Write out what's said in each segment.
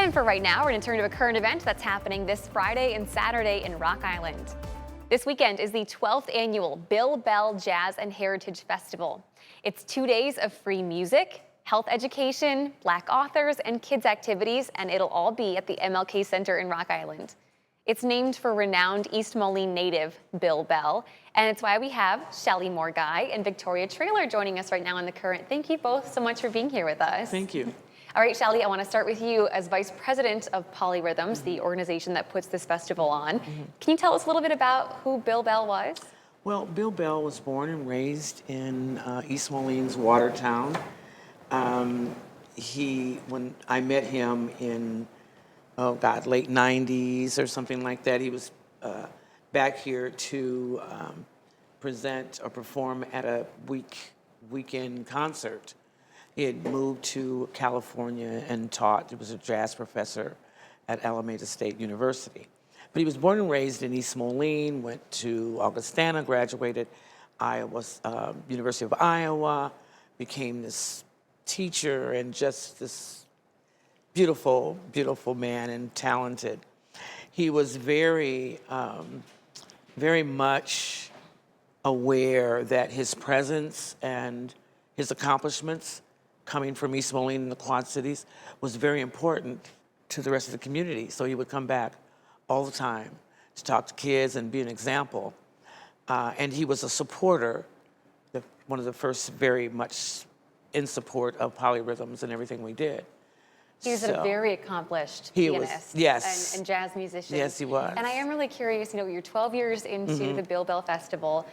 And for right now, we're going to turn to a current event that's happening this Friday and Saturday in Rock Island. This weekend is the 12th annual Bill Bell Jazz and Heritage Festival. It's 2 days of free music, health education, Black authors, and kids activities, and it'll all be at the MLK Center in Rock Island. It's named for renowned East Moline native Bill Bell, and it's why we have Shelly Morguy and Victoria Traylor joining us right now on The Current. Thank you both so much for being here with us. Thank you. All right, Shelly, I want to start with you as Vice President of Polyrhythms, the organization that puts this festival on. Can you tell us a little bit about who Bill Bell was? Well, Bill Bell was born and raised in East Moline's Watertown. When I met him in, late 90s or something like that, he was back here to present or perform at a weekend concert. He had moved to California and taught. He was a jazz professor at Alameda State University. But he was born and raised in East Moline, went to Augustana, graduated University of Iowa, became this teacher and just this beautiful, beautiful man and talented. He was very, very much aware that his presence and his accomplishments coming from East Moline and the Quad Cities was very important to the rest of the community. So he would come back all the time to talk to kids and be an example. And he was a supporter, one of the first very much in support of polyrhythms and everything we did. He was a very accomplished pianist and jazz musician. Yes, he was. And I am really curious, you're 12 years into the Bill Bell Festival.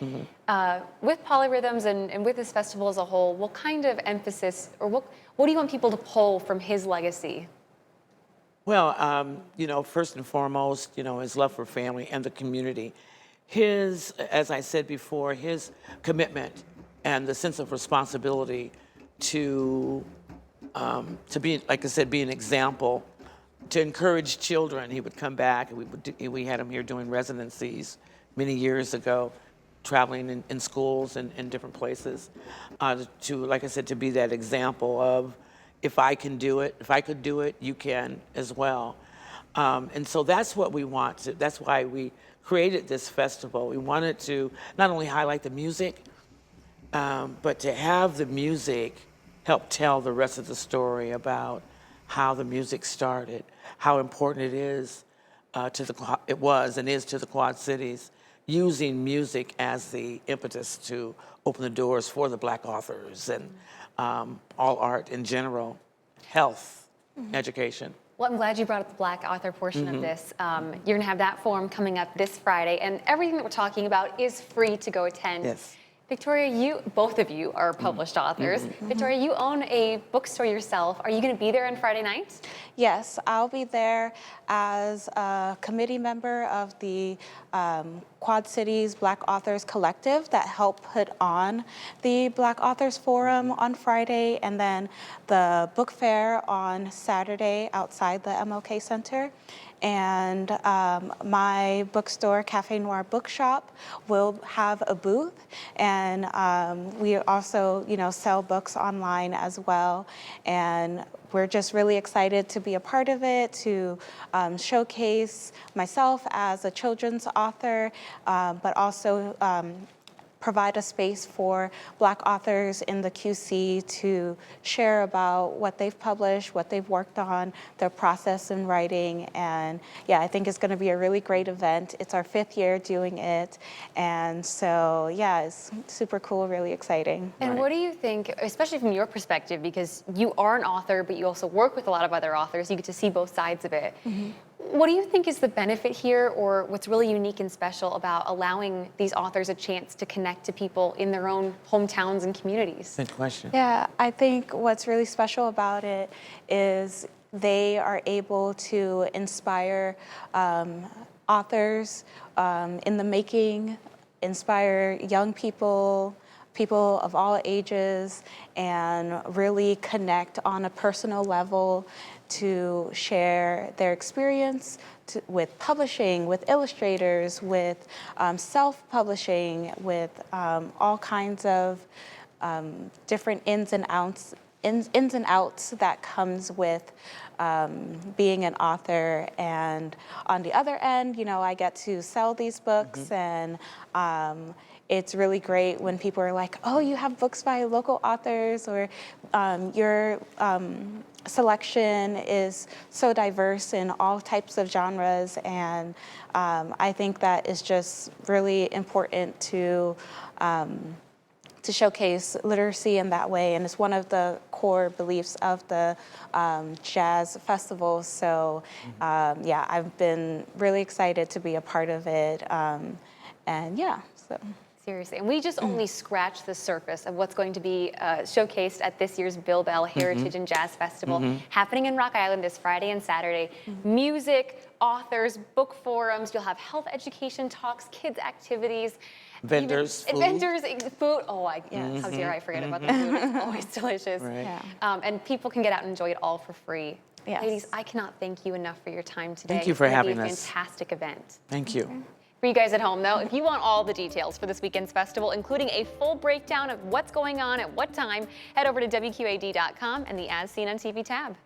With polyrhythms and with this festival as a whole, what kind of emphasis, or what do you want people to pull from his legacy? Well, first and foremost, his love for family and the community. His, as I said before, his commitment and the sense of responsibility to be, like I said, be an example, to encourage children. He would come back, and we had him here doing residencies many years ago, traveling in schools and in different places, to, like I said, to be that example of, if I can do it, if I could do it, you can as well. And so that's what we want. That's why we created this festival. We wanted to not only highlight the music, but to have the music help tell the rest of the story about how the music started, how important it is it was and is to the Quad Cities, using music as the impetus to open the doors for the Black authors and all art in general, health, education. Well, I'm glad you brought up the Black author portion of this. You're going to have that forum coming up this Friday, and everything that we're talking about is free to go attend. Yes. Victoria, both of you are published authors. Victoria, you own a bookstore yourself. Are you going to be there on Friday night? Yes, I'll be there as a committee member of the Quad Cities Black Authors Collective that helped put on the Black Authors Forum on Friday, and then the book fair on Saturday outside the MLK Center. And my bookstore, Cafe Noir Bookshop, will have a booth, and we also, sell books online as well. And we're just really excited to be a part of it, to showcase myself as a children's author, but also provide a space for Black authors in the QC to share about what they've published, what they've worked on, their process in writing. And yeah, I think it's going to be a really great event. It's our 5th year doing it. And so yeah, it's super cool, really exciting. And what do you think, especially from your perspective, because you are an author, but you also work with a lot of other authors, you get to see both sides of it. What do you think is the benefit here, or what's really unique and special about allowing these authors a chance to connect to people in their own hometowns and communities? Good question. Yeah, I think what's really special about it is they are able to inspire authors in the making, inspire young people, people of all ages, and really connect on a personal level to share their experience with publishing, with illustrators, with self-publishing, with all kinds of different ins and outs that comes with being an author. And on the other end, I get to sell these books, and it's really great when people are like, oh, you have books by local authors, or your selection is so diverse in all types of genres. And I think that is just really important to showcase literacy in that way. And it's one of the core beliefs of the Jazz Festival. So yeah, I've been really excited to be a part of it. And yeah, so. Seriously, and we just only scratched the surface of what's going to be showcased at this year's Bill Bell Heritage and Jazz Festival, happening in Rock Island this Friday and Saturday. Music, authors, book forums, you'll have health education talks, kids activities. Vendors, food. Vendors, food. Oh, how dare I forget about the food? It's always delicious. Right. Yeah. And people can get out and enjoy it all for free. Yes. Ladies, I cannot thank you enough for your time today. Thank you for It's gonna be having a us. fantastic event. Thank you. For you guys at home, though, if you want all the details for this weekend's festival, including a full breakdown of what's going on at what time, head over to WQAD.com and the As Seen on TV tab.